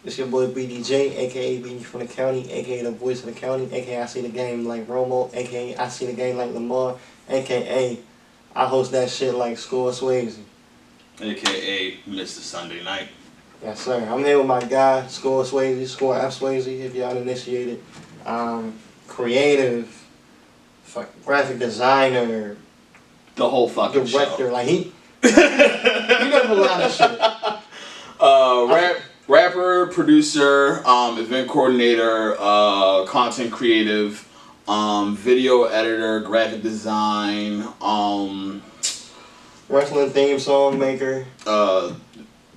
It's your boy BDJ, aka BD from the county, aka the voice of the county, aka I see the game like Romo, aka I see the game like Lamar, aka I host that shit like Score Swayze. AKA Mr. Sunday Night. Yes, sir. I'm here with my guy, Score Swayze, Score Swayze, if you're uninitiated. Creative, graphic designer, The whole fucking director, show. like he does a lot of shit. Rapper, producer, event coordinator, content creative, video editor, graphic design, Wrestling theme song maker,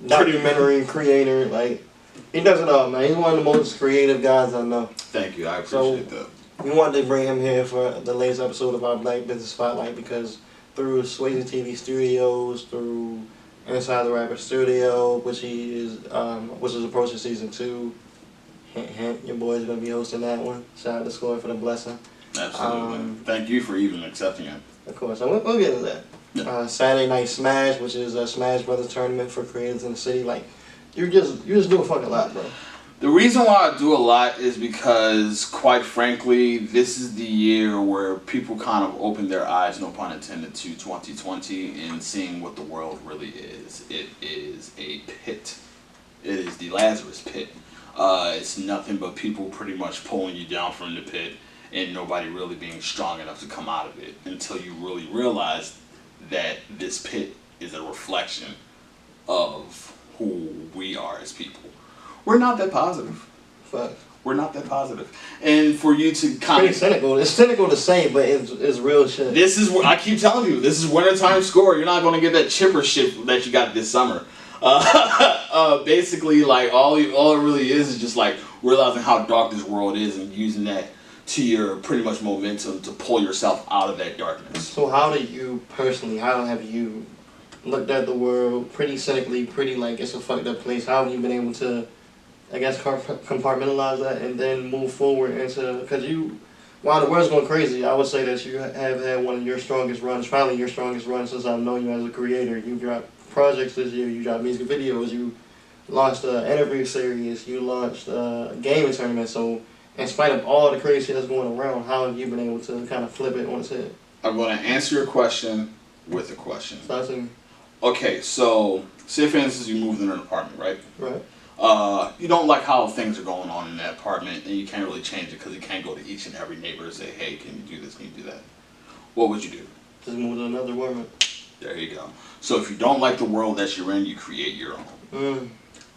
documentary creator, like he does it all, man. He's one of the most creative guys I know. Thank you, I appreciate that. We wanted to bring him here for the latest episode of our Black Business Spotlight because through SwayzeTV Studios, through Inside the Rapper Studio, which is approaching season 2. Hint, hint, your boy's gonna be hosting that one. Shout out to Score for the blessing. Absolutely. Thank you for even accepting it. Of course, and we'll get to that. Yeah. Saturday Night Smash, which is a Smash Brothers tournament for creators in the city. Like, you just do a fucking lot, bro. The reason why I do a lot is because, quite frankly, this is the year where people kind of open their eyes, no pun intended, to 2020 and seeing what the world really is. It is a pit. It is the Lazarus pit. It's nothing but people pretty much pulling you down from the pit and nobody really being strong enough to come out of it until you really realize that this pit is a reflection of who we are as people. We're not that positive. Fuck. We're not that positive. And for you to kind Pretty cynical. It's cynical to say, but it's real shit. This is what I keep telling you. This is wintertime Score. You're not going to get that chipper shit that you got this summer. Basically, like all it really is just like realizing how dark this world is and using that to your pretty much momentum to pull yourself out of that darkness. So how do you personally, how have you looked at the world pretty cynically, pretty like it's a fucked up place? How have you been able to, I guess, compartmentalize that and then move forward into, because while the world's going crazy, I would say that you have had one of your strongest runs, probably your strongest run since I've known you as a creator. You dropped projects this year, you dropped music videos, you launched an interview series, you launched a gaming tournament. So in spite of all the crazy shit that's going around, how have you been able to kind of flip it on its head? I'm going to answer your question with a question. Start to me. Okay, so say for instance you moved in an apartment, right? Right. You don't like how things are going on in that apartment and you can't really change it because you can't go to each and every neighbor and say, hey, can you do this, can you do that? What would you do? Just move to another woman. There you go. So if you don't like the world that you're in, you create your own.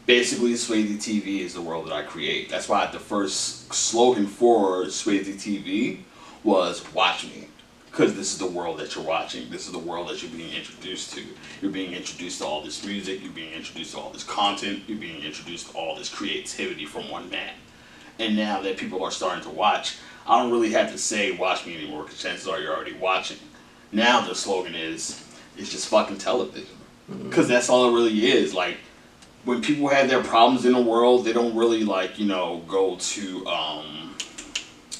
Basically, SwayzeTV is the world that I create. That's why the first slogan for SwayzeTV was watch me. Because this is the world that you're watching. This is the world that you're being introduced to. You're being introduced to all this music. You're being introduced to all this content. You're being introduced to all this creativity from one man. And now that people are starting to watch, I don't really have to say watch me anymore because chances are you're already watching. Now the slogan is, it's just fucking television. Because that's all it really is. Like, when people have their problems in the world, they don't really, like, you know, go to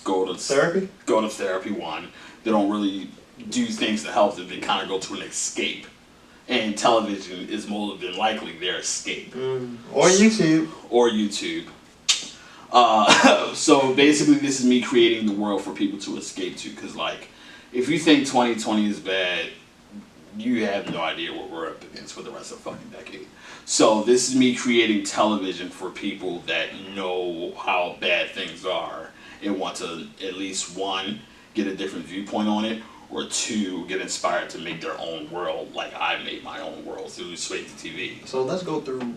Therapy? Go to therapy, one. They don't really do things to help them. They kind of go to an escape. And television is more than likely their escape. Or YouTube. Or YouTube. So basically this is me creating the world for people to escape to. Because, like, if you think 2020 is bad, you have no idea what we're up against for the rest of the fucking decade. So this is me creating television for people that know how bad things are and want to at least, one, get a different viewpoint on it, or two, get inspired to make their own world like I made my own world through SwayzeTV. So let's go through,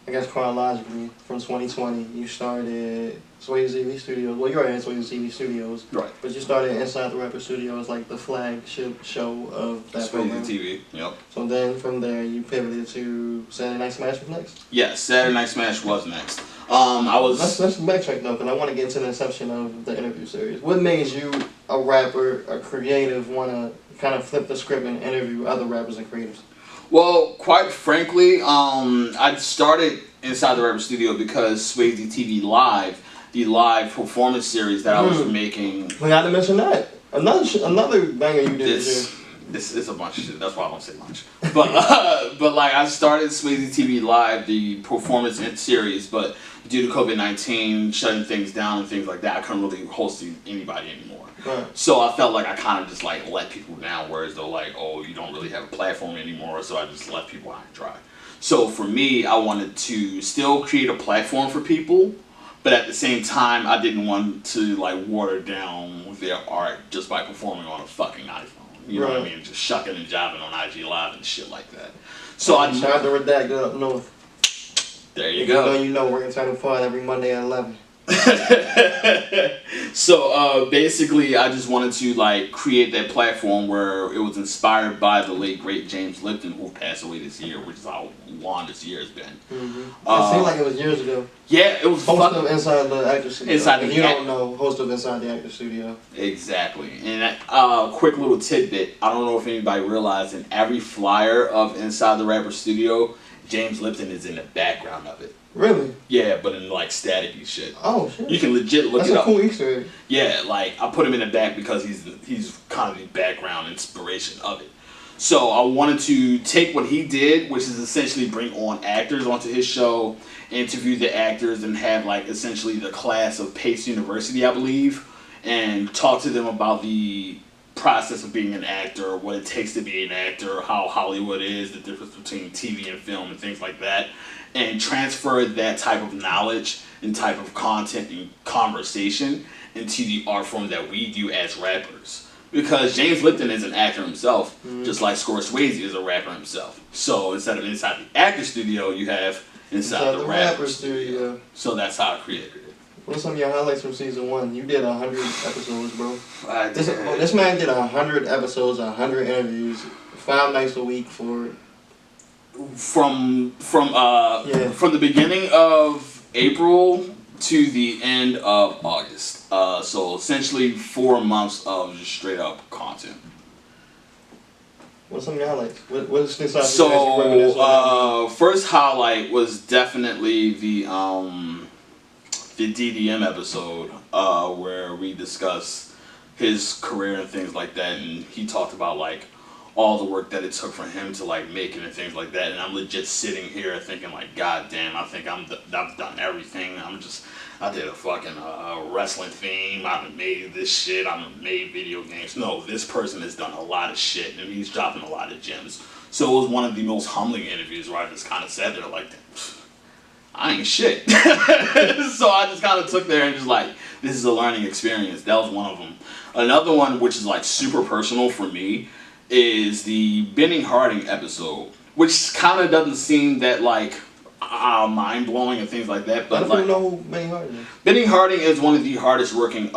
I guess, chronologically from 2020. You started SwayzeTV Studios. Well, you're already in SwayzeTV Studios. Right. But you started Inside the Rapper Studios, like the flagship show of that program. SwayzeTV, yep. So then from there you pivoted to Saturday Night Smash was next? Yes, Saturday Night Smash was next. Let's backtrack though, because I want to get into the inception of the interview series. What made you, a rapper, a creative, want to kind of flip the script and interview other rappers and creators? Well, quite frankly, I started Inside the Rapper Studio because SwayzeTV Live, the live performance series that I was making. We got to mention that. Another banger you did this year. It's a bunch of shit. That's why I don't say much. But like I started SwayzeTV Live, the performance series, but due to COVID-19 shutting things down and things like that, I couldn't really host anybody anymore. Right. So I felt like I kind of just like let people down, whereas though like, oh, you don't really have a platform anymore, so I just left people high and dry. So for me, I wanted to still create a platform for people, but at the same time, I didn't want to like water down their art just by performing on a fucking iPhone. You know what I mean? Just shucking and jiving on IG Live and shit like that. So I tried to redact it up north. There you go. You know we're in Channel 5 every Monday at 11. So basically, I just wanted to like create that platform where it was inspired by the late great James Lipton, who passed away this year, which is how long this year has been. It seemed like it was years ago. Yeah, it was host of Inside the Actor Studio. If you don't know, host of Inside the Actor Studio. Exactly. And quick little tidbit. I don't know if anybody realized, in every flyer of Inside the Rapper Studio, James Lipton is in the background of it. Really? Yeah, but in like staticky shit. Oh shit. You can legit look it up. That's a cool Easter egg. Yeah, like I put him in the back because he's kind of the background inspiration of it. So I wanted to take what he did, which is essentially bring on actors onto his show, interview the actors, and have like essentially the class of Pace University, I believe, and talk to them about the process of being an actor, what it takes to be an actor, how Hollywood is, the difference between TV and film and things like that, and transfer that type of knowledge and type of content and conversation into the art form that we do as rappers. Because James Lipton is an actor himself, just like Score Swayze is a rapper himself. So instead of Inside the Actor Studio, you have Inside the Rapper Studio. So that's how I created it. What's some of your highlights from season 1? You did 100 episodes, bro. I did. This man did 100 episodes, 100 interviews, 5 nights a week for... From the beginning of April to the end of August. So essentially 4 months of just straight up content. What's some of your highlights? What sticks out? So first highlight was definitely the DDM episode where we discussed his career and things like that, and he talked about like all the work that it took for him to like make it and things like that. And I'm legit sitting here thinking like, God damn, I think I've done everything. I did a fucking wrestling theme. I've made this shit. I've made video games. No, this person has done a lot of shit, and he's dropping a lot of gems. So it was one of the most humbling interviews where I just kind of sat there like, I ain't shit. So I just kind of took there and just like, this is a learning experience. That was one of them. Another one, which is like super personal for me, is the Benning Harding episode, which kind of doesn't seem that like mind blowing and things like that. But I don't know who Benning Harding is. Benning Harding is one of the hardest working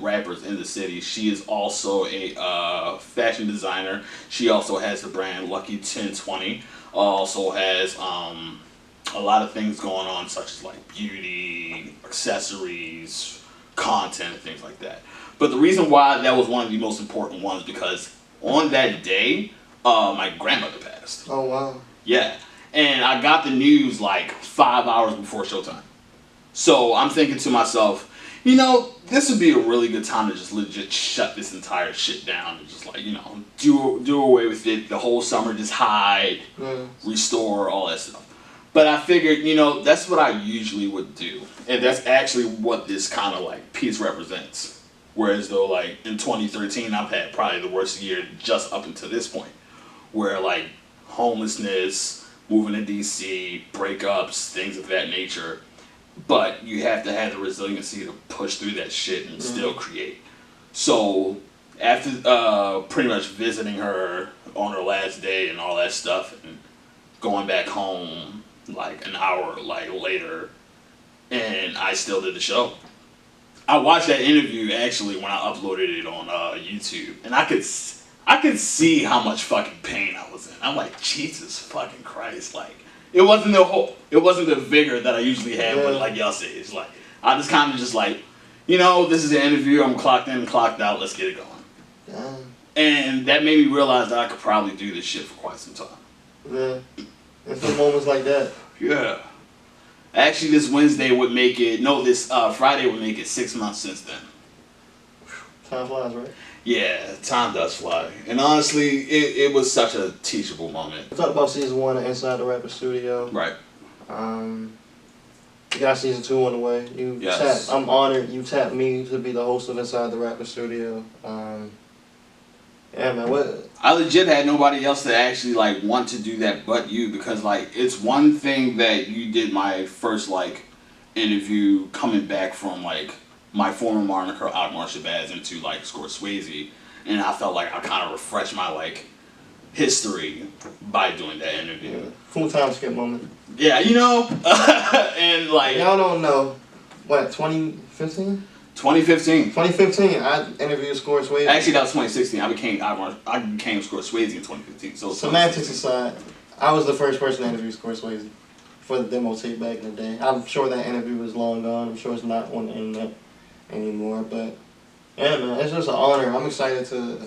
rappers in the city. She is also a fashion designer. She also has the brand Lucky 1020. Also has a lot of things going on, such as like beauty, accessories, content, and things like that. But the reason why that was one of the most important ones because on that day, my grandmother passed. Oh, wow. Yeah. And I got the news like 5 hours before showtime. So I'm thinking to myself, you know, this would be a really good time to just legit shut this entire shit down and just like, you know, do away with it the whole summer, just hide, restore, all that stuff. But I figured, you know, that's what I usually would do. And that's actually what this kind of like piece represents. Whereas though like in 2013, I've had probably the worst year just up until this point. Where like homelessness, moving to DC, breakups, things of that nature. But you have to have the resiliency to push through that shit and still create. So after pretty much visiting her on her last day and all that stuff and going back home like an hour like later, and I still did the show. I watched that interview actually when I uploaded it on YouTube, and I could see how much fucking pain I was in. I'm like, Jesus fucking Christ, like it wasn't the vigor that I usually have when like y'all say. It's like I just kind of just like, you know, this is an interview. I'm clocked in, clocked out. Let's get it going. And that made me realize that I could probably do this shit for quite some time. Yeah. And some moments like that. Yeah. Actually, this Friday would make it 6 months since then. Time flies, right? Yeah, time does fly. And honestly, it was such a teachable moment. We talked about season 1 of Inside the Rapper Studio. Right. You got season 2 on the way. Yes. I'm honored you tapped me to be the host of Inside the Rapper Studio. Yeah, man. I legit had nobody else to actually like want to do that but you, because like it's one thing that you did my first like interview coming back from like my former moniker Akmar Shabazz into like Score Swayze, and I felt like I kind of refreshed my like history by doing that interview. Yeah. Full time skip moment. Yeah, you know, and like y'all don't know, what 2015? 2015. 2015, I interviewed Score Swayze. Actually, that was 2016. I became Score Swayze in 2015. So semantics aside, I was the first person to interview Score Swayze for the demo tape back in the day. I'm sure that interview is long gone. I'm sure it's not on the internet anymore. But yeah, man, it's just an honor. I'm excited to.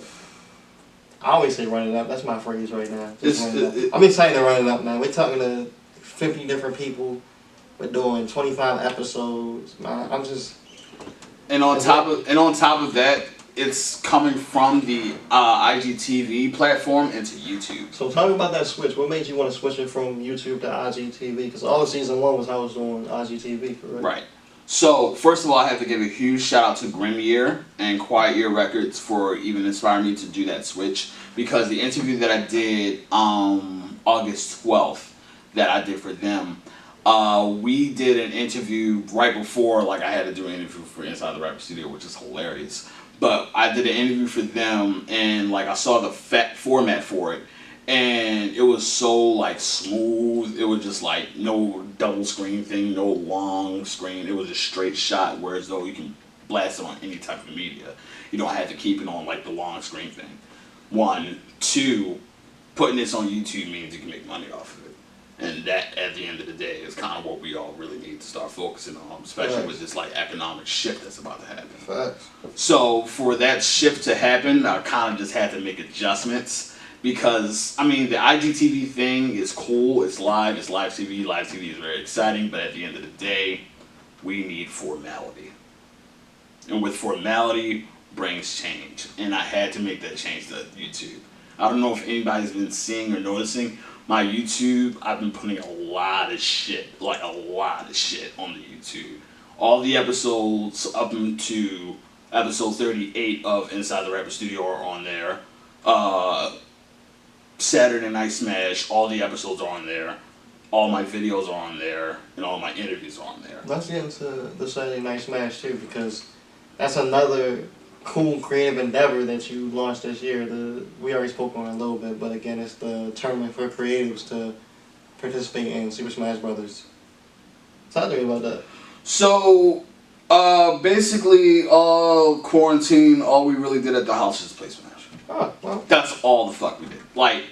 I always say run it up. That's my phrase right now. I'm excited to run it up, man. We're talking to 50 different people. We're doing 25 episodes. Man, I'm just. And on top of that, it's coming from the IGTV platform into YouTube. So talk about that switch. What made you want to switch it from YouTube to IGTV? Because all of season 1 was how I was doing IGTV, correct? Right. So first of all, I have to give a huge shout out to Grim Year and Quiet Year Records for even inspiring me to do that switch. Because the interview that I did August 12th that I did for them. We did an interview right before, like I had to do an interview for Inside the Rapper Studio, which is hilarious. But I did an interview for them, and like I saw the format for it, and it was so like smooth. It was just like no double screen thing, no long screen. It was a straight shot, whereas though you can blast it on any type of media. You don't have to keep it on like the long screen thing. 1, 2, putting this on YouTube means you can make money off of it. And that, at the end of the day, is kind of what we all really need to start focusing on, especially with this like economic shift that's about to happen. Facts. So for that shift to happen, I kind of just had to make adjustments because, I mean, the IGTV thing is cool, it's live TV. Live TV is very exciting, but at the end of the day, we need formality. And with formality brings change. And I had to make that change to YouTube. I don't know if anybody's been seeing or noticing, my YouTube, I've been putting a lot of shit on the YouTube. All the episodes up to episode 38 of Inside the Rapper Studio are on there. Saturday Night Smash, all the episodes are on there. All my videos are on there, and all my interviews are on there. Let's get into the Saturday Night Smash too, because that's another cool creative endeavor that you launched this year. We already spoke on it a little bit, but again, it's the tournament for creatives to participate in Super Smash Brothers. Talk to me about that. So, basically, all quarantine, all we really did at the house was play Smash. Oh, well. That's all the fuck we did. Like,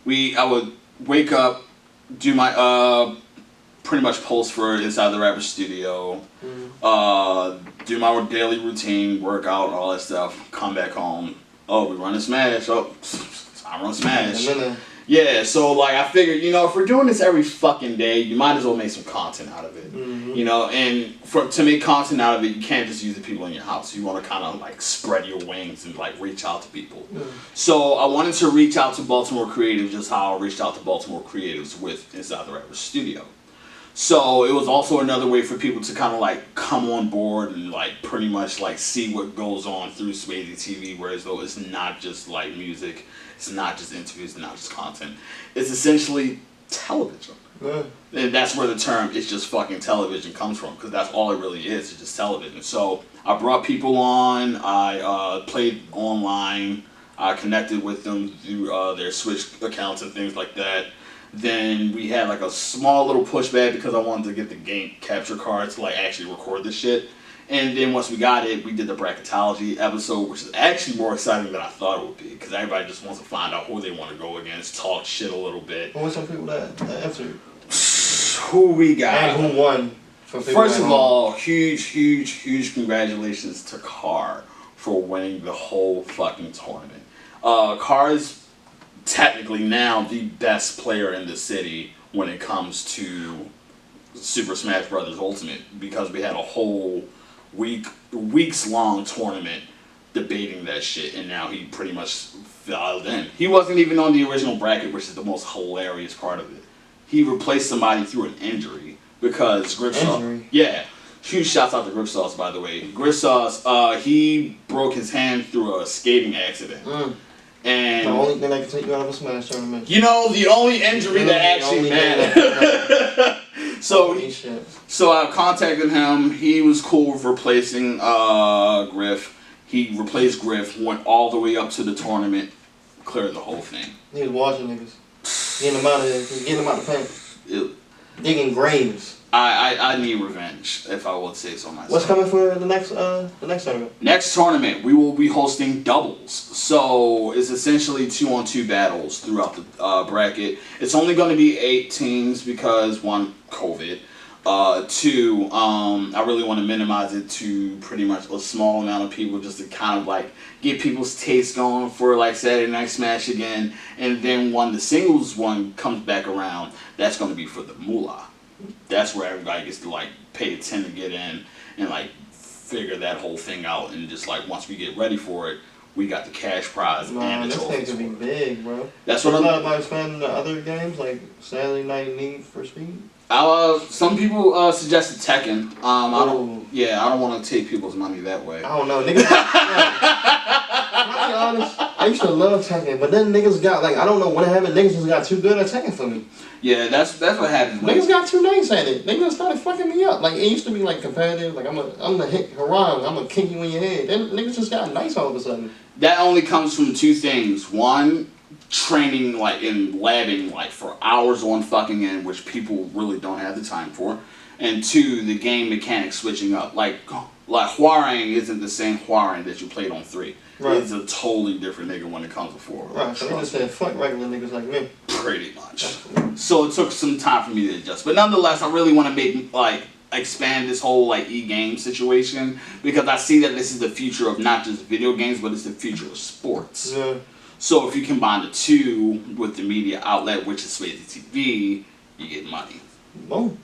I would wake up, do my pretty much post for Inside the Rapper Studio, do my daily routine, workout, all that stuff, come back home. Oh, we run a Smash. Oh, I run Smash. Yeah, so like I figured, you know, if we're doing this every fucking day, you might as well make some content out of it. You know, and to make content out of it, you can't just use the people in your house. You want to kind of like spread your wings and like reach out to people. So I wanted to reach out to Baltimore creatives just how I reached out to Baltimore creatives with Inside the Rapper Studio. So it was also another way for people to kind of like come on board and like pretty much like see what goes on through SwayzeTV, whereas though it's not just like music, it's not just interviews, it's not just content. It's essentially television. And that's where the term "it's just fucking television" comes from, because that's all it really is. It's just television. So I brought people on, I played online, I connected with them through their Switch accounts and things like that. Then we had like a small little pushback because I wanted to get the game capture card to like actually record this shit. And then once we got it, we did the bracketology episode, which is actually more exciting than I thought it would be, because everybody just wants to find out who they want to go against, talk shit a little bit. What were some people that answered? Who we got? And who won? First of all, huge congratulations to Carr for winning the whole fucking tournament. Carr is technically now the best player in the city when it comes to Super Smash Brothers Ultimate, because we had a whole weeks long tournament debating that shit, and now he pretty much filed in. He wasn't even on the original bracket, which is the most hilarious part of it. He replaced somebody through an injury because Gripsauce. Yeah. Huge shouts out to Gripsauce, by the way. Gripsauce, he broke his hand through a skating accident. And the only thing that can take you out of a Smash tournament. You know, the only injury that actually mattered. So I contacted him. He was cool with replacing Griff. He replaced Griff, went all the way up to the tournament, cleared the whole thing. He was watching niggas. Getting them out of there. Getting them out of the paint. Digging graves. I need revenge, if I would say so myself. What's coming for the next tournament? Next tournament, we will be hosting doubles. So it's essentially 2-on-2 battles throughout the bracket. It's only going to be 8 teams because 1, COVID. 2, I really want to minimize it to pretty much a small amount of people just to kind of like get people's taste going for like Saturday Night Smash again. And then when the singles one comes back around, that's going to be for the moolah. That's where everybody gets to like pay $10 to get in and like figure that whole thing out, and just like once we get ready for it, we got the cash prize and the trophies. This thing could be big, bro. That's what I'm not about expanding the other games like Saturday Night Need for Speed. Some people suggested Tekken. I don't want to take people's money that way. I don't know, niggas. I'll be honest. I used to love Tekken, but then niggas got like I don't know what happened. Niggas just got too good at Tekken for me. Yeah, that's what happened. Niggas got too nice at it. Niggas started fucking me up. Like it used to be like competitive. Like I'm gonna hit Haram. I'm gonna kick you in your head. Then niggas just got nice all of a sudden. That only comes from 2 things. 1, training like in labbing like for hours on fucking end, which people really don't have the time for. And 2, the game mechanics switching up. Like Hwoarang isn't the same Hwoarang that you played on 3. Right. It's a totally different nigga when it comes to 4. Right, so they just said fuck regular niggas like me. Pretty much. So it took some time for me to adjust. But nonetheless, I really want to make like expand this whole like e-game situation because I see that this is the future of not just video games, but it's the future of sports. Yeah. So if you combine the 2 with the media outlet, which is SwayzeTV, you get money. Boom.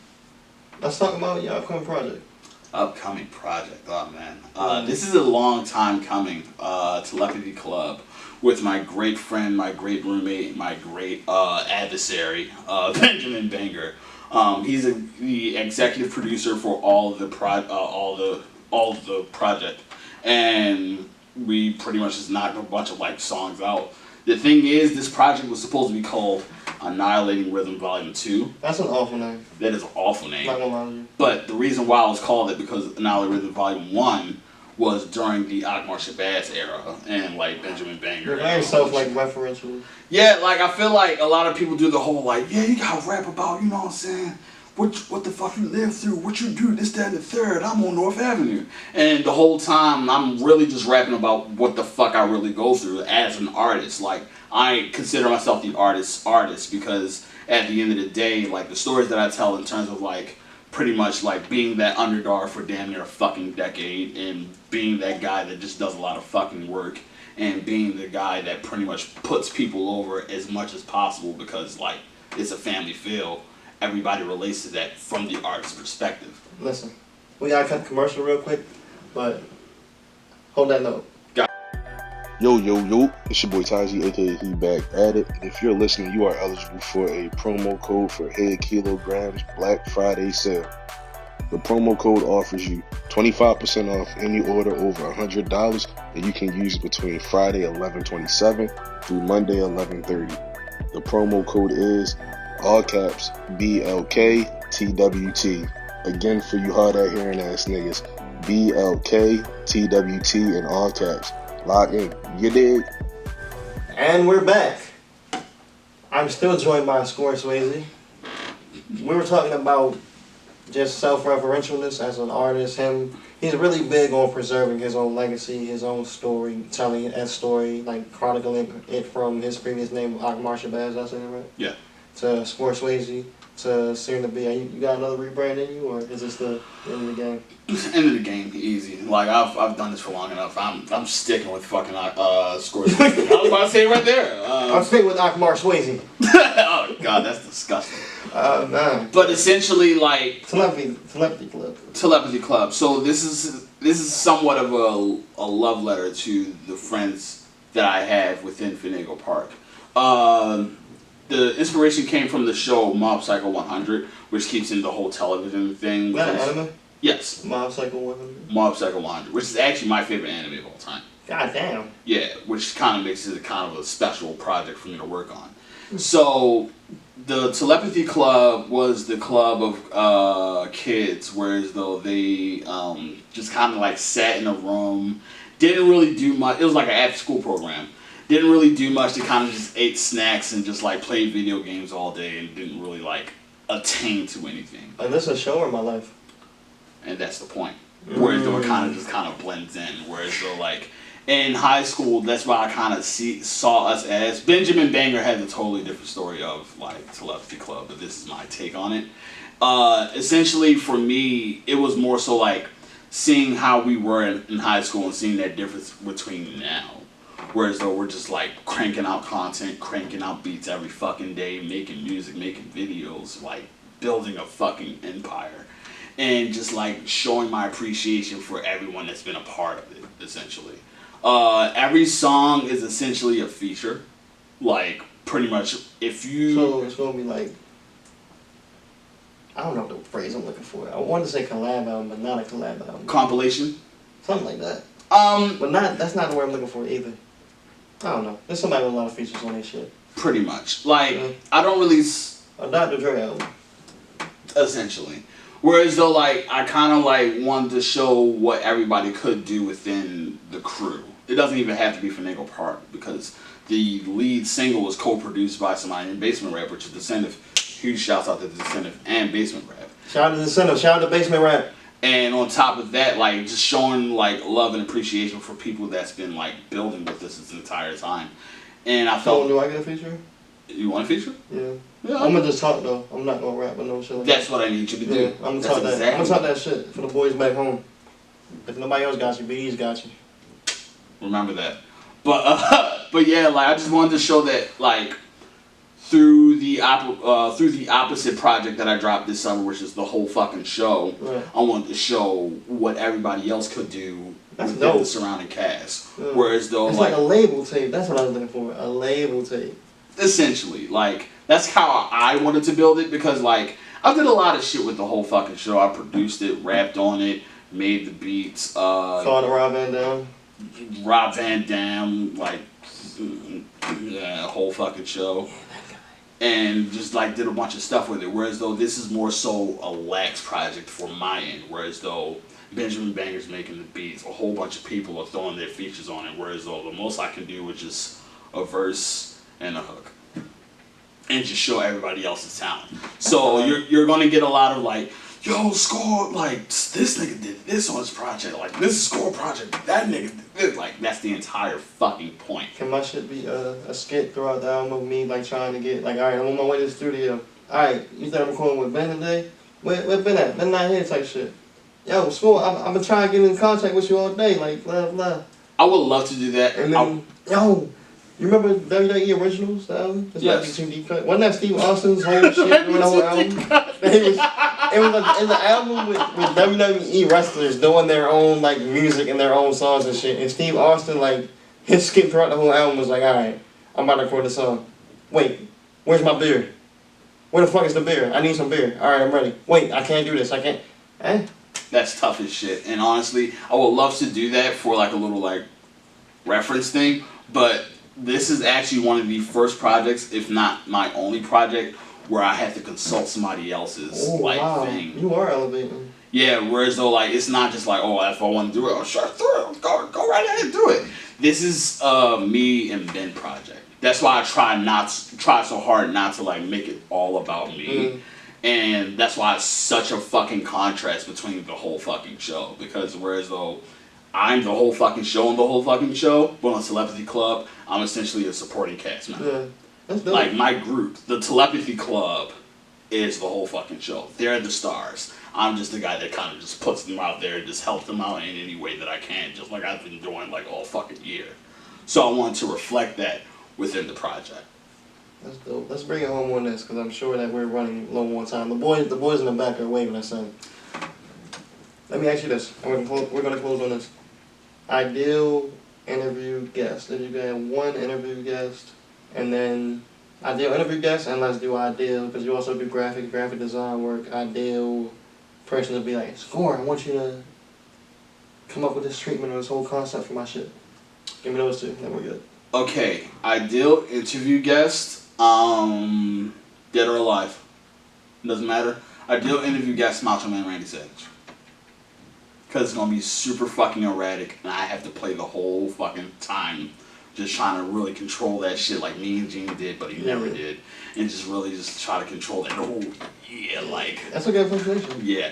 Let's talk about your upcoming project. Upcoming project, oh man. This is a long time coming. Telepathy Club with my great friend, my great roommate, my great adversary, Benjamin Banger. He's the executive producer for all the project, and we pretty much just knocked a bunch of like songs out. The thing is, this project was supposed to be called Annihilating Rhythm Volume 2. That's an awful name. That is an awful name. Not gonna lie to you. But the reason why I was called it because Annihilating Rhythm Volume 1 was during the Akbar Shabazz era and like Benjamin Banger. You're very self-referential. Yeah, like I feel like a lot of people do the whole like, yeah, you gotta rap about, you know what I'm saying? What the fuck you lived through, what you do, this, that, and the third, I'm on North Avenue. And the whole time, I'm really just rapping about what the fuck I really go through as an artist. Like, I consider myself the artist because at the end of the day, like, the stories that I tell in terms of, like, pretty much, like, being that underdog for damn near a fucking decade and being that guy that just does a lot of fucking work and being the guy that pretty much puts people over as much as possible because, like, it's a family feel. Everybody relates to that from the artist's perspective. Listen, we gotta cut the commercial real quick, but hold that note. Yo, it's your boy Taji, aka He Back at It. And if you're listening, you are eligible for a promo code for Head Kilograms Black Friday sale. The promo code offers you 25% off any order over $100, and you can use it between Friday 11/27 through Monday 11/30. The promo code is all caps BLKTWT. Again, for you hard at hearing ass niggas, BLKTWT in all caps. Lock in. You dig? And we're back. I'm still joined by Score Swayze. We were talking about just self-referentialness as an artist. He's really big on preserving his own legacy, his own story, telling that story, like chronicling it from his previous name, Akbar Shabazz. Did I say that right? Yeah. To Score Swayze, to soon to be. You got another rebrand in you, or is this the end of the game? End of the game, easy. Like I've done this for long enough. I'm sticking with fucking Score Swayze. I was about to say it right there. I'm sticking with Akbar Swayze. Oh god, that's disgusting. Man. But essentially, like Telepathy Club. Telepathy Club. So this is somewhat of a love letter to the friends that I have within Finagle Park. The inspiration came from the show Mob Psycho 100, which keeps in the whole television thing. Is that an anime? Yes. Mob Psycho 100. Mob Psycho 100, which is actually my favorite anime of all time. God damn. Yeah, which kind of makes it kind of a special project for me to work on. So, the Telepathy Club was the club of kids, whereas though they just kind of like sat in a room, didn't really do much. It was like an after-school program. Didn't really do much. They kind of just ate snacks and just like played video games all day and didn't really like attain to anything. And this is a show or my life? And that's the point. Whereas though it kind of blends in. Whereas though like in high school, that's why I kind of saw us as Benjamin Banger had a totally different story of like Telepathy Club, but this is my take on it. Essentially, for me, it was more so like seeing how we were in high school and seeing that difference between now. Whereas though we're just like cranking out content, cranking out beats every fucking day, making music, making videos, like building a fucking empire. And just like showing my appreciation for everyone that's been a part of it, essentially. Every song is essentially a feature. Like, pretty much, if you... So it's going to be like... I don't know the phrase I'm looking for. I wanted to say collab album, but not a collab album. Compilation? Something like that. But that's not the word I'm looking for either. I don't know. There's somebody with a lot of features on their shit. Pretty much. Like, I don't really... A Dr. Dre album. Essentially. Whereas though, like, I kind of like wanted to show what everybody could do within the crew. It doesn't even have to be Finagle Park because the lead single was co-produced by somebody in Basement Rap, which is Descendant. Huge shouts out to Descendant and Basement Rap. Shout out to Descendant. Shout out to Basement Rap. And on top of that, like, just showing like love and appreciation for people that's been like building with this entire time. And I felt. So do I get a feature? You want a feature? Yeah. Yeah, I'm gonna just talk though. I'm not gonna rap with no shit like that's what I need you to do. Yeah, I'm gonna talk that. I'm gonna talk that shit for the boys back home. If nobody else got you, BD's got you. Remember that. But yeah, like I just wanted to show that like through the opposite project that I dropped this summer, which is the whole fucking show. Right. I wanted to show what everybody else could do within the surrounding cast. Yeah. Whereas though, it's like a label tape. That's what I was looking for. A label tape. Essentially, like that's how I wanted to build it because like I did a lot of shit with the whole fucking show. I produced it, rapped on it, made the beats. Called Rob Van Dam. Rob Van Dam, like yeah, whole fucking show. And just like did a bunch of stuff with it. Whereas though this is more so a lax project for my end. Whereas though Benjamin Banger's making the beats, a whole bunch of people are throwing their features on it. Whereas though the most I can do is just a verse and a hook. And just show everybody else's talent. So you're gonna get a lot of like, yo, Score, like this nigga did this on his project, like this is Score project, that nigga did this. Like that's the entire fucking point. Can my shit be a skit throughout the album of me like trying to get like, alright, I'm on my way to the studio. Alright, you think I'm recording with Ben today? Where Ben at? Ben not here type shit. Yo, Score, I've been trying to get in contact with you all day, like blah blah. I would love to do that. And then, yo, you remember WWE Originals, the album? It's yes. Not too deep cut. Wasn't that Steve Austin's whole shit doing the whole album? It was like, in the album with WWE wrestlers doing their own like music and their own songs and shit. And Steve Austin, like, his skit throughout the whole album was like, alright, I'm about to record the song. Wait, where's my beer? Where the fuck is the beer? I need some beer. Alright, I'm ready. Wait, I can't do this. I can't. Eh? That's tough as shit. And honestly, I would love to do that for like a little like reference thing, but this is actually one of the first projects, if not my only project, where I had to consult somebody else's thing. You are elevating. Yeah, whereas though like it's not just like, oh, if I want to do it, oh sure, do it. Go right ahead and do it. This is me and Ben project. That's why I try so hard not to like make it all about me. And that's why it's such a fucking contrast between the whole fucking show. Because whereas though I'm the whole fucking show and the whole fucking show, but on Telepathy Club, I'm essentially a supporting cast member. Yeah, that's dope. Like my group, the Telepathy Club, is the whole fucking show. They're the stars. I'm just the guy that kind of just puts them out there and just helps them out in any way that I can, just like I've been doing like all fucking year. So I wanted to reflect that within the project. That's dope. Let's bring it home on this, because I'm sure that we're running low on time. The boys in the back are waving us in. Let me ask you this. We're going to close on this. Ideal interview guest. If you got one interview guest, and then ideal interview guest, and let's do ideal, because you also do graphic design work. Ideal person to be like, Score, I want you to come up with this treatment or this whole concept for my shit. Give me those two, then we're good. Okay, ideal interview guest, dead or alive, doesn't matter. Ideal interview guest, Macho Man Randy Savage. Because it's going to be super fucking erratic, and I have to play the whole fucking time just trying to really control that shit like me and Gene did, but he never did. And just really just try to control that. Oh, yeah, like... That's a good frustration. Yeah.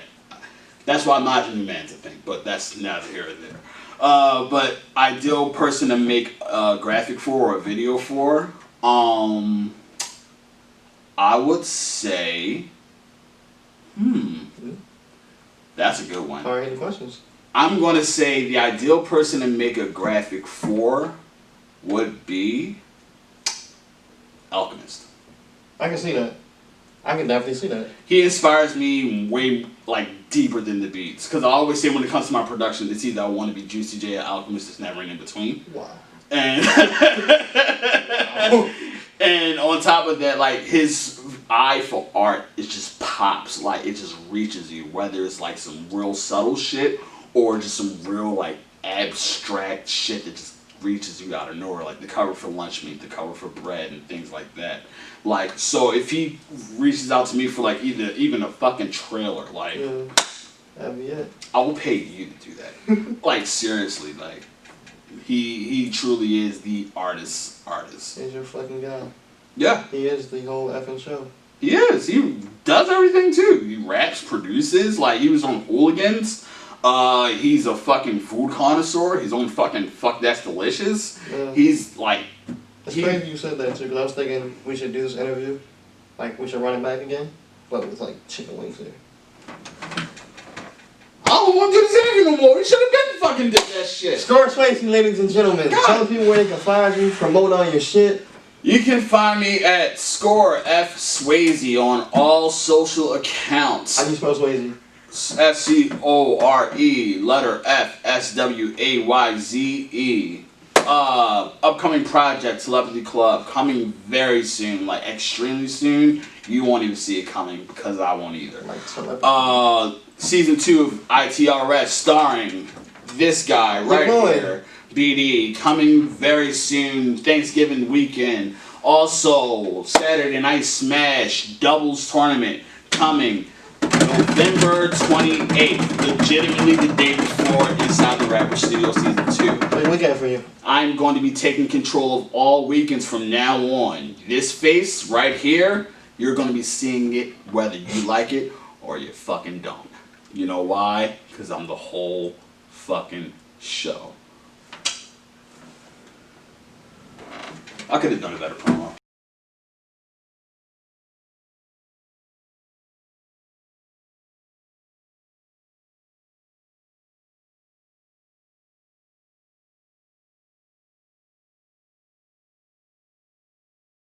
That's why Macho Man's a thing, but that's neither here or there. But ideal person to make a graphic for or a video for, I would say, that's a good one. All right, any questions? I'm going to say the ideal person to make a graphic for would be Alchemist. I can see that. I can definitely see that. He inspires me way, like, deeper than the beats. Because I always say when it comes to my production, it's either I want to be Juicy J or Alchemist. It's never in between. Wow. And, and on top of that, like, his eye for art, it just pops. Like, it just reaches you. Whether it's, like, some real subtle shit or just some real, like, abstract shit that just reaches you out of nowhere. Like, the cover for Lunch Meat, the cover for Bread, and things like that. Like, so if he reaches out to me for, like, even a fucking trailer, like, that'd be it. I will pay you to do that. Like, seriously, like, he truly is the artist. He's your fucking guy. Yeah. He is the whole effing show. He is. He does everything, too. He raps, produces, like, he was on Hooligans. He's a fucking food connoisseur. He's on fucking Fuck That's Delicious. Yeah. He's, like... It's crazy you said that, too, because I was thinking we should do this interview. Like, we should run it back again, but with, like, chicken wings here. I don't want to do this interview no more. We should have been fucking did that shit. Score Swayze, ladies and gentlemen. God. Tell people where they can find you, promote on your shit. You can find me at Score F Swayze on all social accounts. How do you spell Swayze? SCORE, letter F, SWAYZE. Upcoming project, Celebrity Club, coming very soon, like extremely soon. You won't even see it coming because I won't either. Season 2 of ITRS, starring this guy right here, BD, coming very soon, Thanksgiving weekend. Also, Saturday Night Smash, doubles tournament, coming November 28th, legitimately the day before Inside the Rapper Studio Season 2. What we got for you? I'm going to be taking control of all weekends from now on. This face right here, you're going to be seeing it whether you like it or you fucking don't. You know why? Because I'm the whole fucking show. I could have done a better promo.